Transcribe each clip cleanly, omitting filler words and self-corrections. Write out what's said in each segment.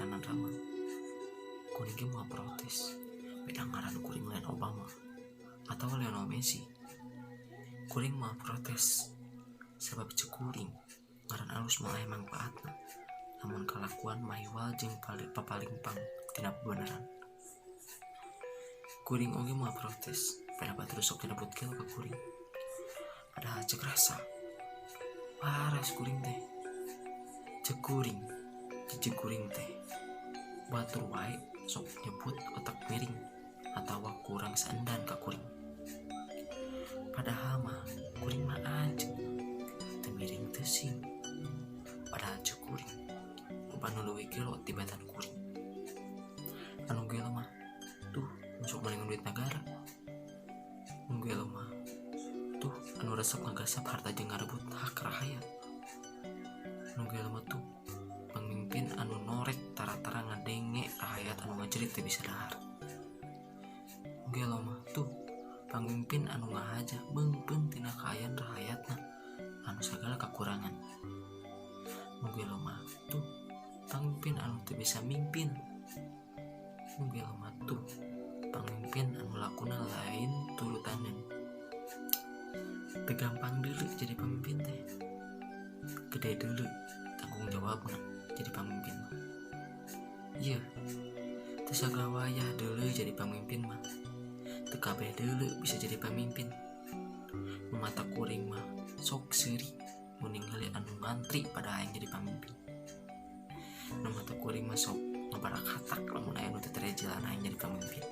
pemikiran ramah. Kuring ge mau protes, beda ngaran kuring lain Obama atau Lionel Messi. Kuring mau protes sebab cekuring ngaran alus malah manfaatna, namun kalakuan mahiwal jeung papalimpang tina beneran. Kuring oge mau protes, pada batur sok nyebut kieu ka kuring. Padahal cek rasa waras kuring teh. Cekuring kuring teh batur wae sok nyebut otak miring atawa kurang sandan ka kuring. Padahal mah kuring mah anjing teu miring teu sing. Padahal cekuring loba nu leuwih gelo tibatan kuring. Anu gelo mah tuh sok malingan duit negara. Anu gelo mah tuh anu resep ngagasap harta jeung ngarebut hak rakyat. Anu gelo mah tuh pemimpin anu norek tara-tara ngadenge rakyat anu ngajerit teu bisa dahar. Gelo mah tuh pamimpin anu ngahaja beungpeun tina kaayaan rakyatna anu sagala kakurangan. Gelo mah tuh pamimpin anu teu bisa mimpin. Gelo mah tuh pamimpin anu lakuna lain turutanan. Teu gampang deuleu jadi pamimpin teh. Gede deuleu tanggung jawabna jadi pamimpin mah. Ieu teu sagawayah deuleu jadi pamimpin mah. Teu kabeh deuleu bisa jadi pamimpin. Nu mata kuring mah sok seuri mun ningali anu ngantri pada aing jadi pamimpin. Nu mata kuring mah sok ngabarak hatak lamun aya nu teu tere jalan aing jadi pamimpin.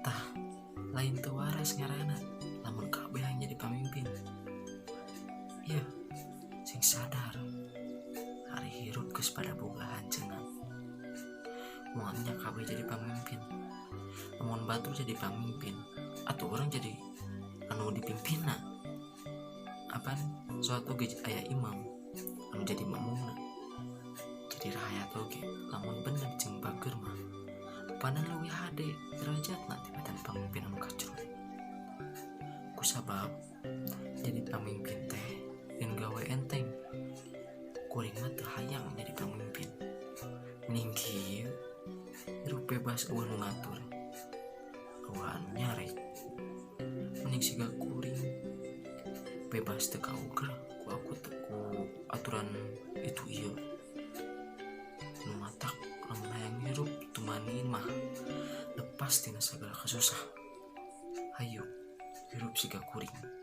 Tah, lain teu waras ngaranna lamun kabeh aing jadi pamimpin. Ieu sing sadar hari hirup geus pada boga hancengan. Moalnya kabeh jadi pamimpin. Lamun batur jadi pamimpin atau orang jadi anu dipimpinna. Apaan suatu ge aya imam anu jadi makmumna. Jadi rakyat oge lamun bener jeung bager mah panan leuwih hade derajatna tibatan pamimpin anu kacrut. Kusabab jadi pamimpin teh lain gawe enteng. Kuring mah teu hayang jadi pamimpin. Mending kieu hirup bebas eueuh nu ngatur. Eueuh anu nyarek. Mending siga kuring bebas teu kauger ku aku teu ku aturan itu ieu. Nu matak lamun hayang hirup tumanin mah lepas tina sagala kasusah. Hayu hirup siga kuring.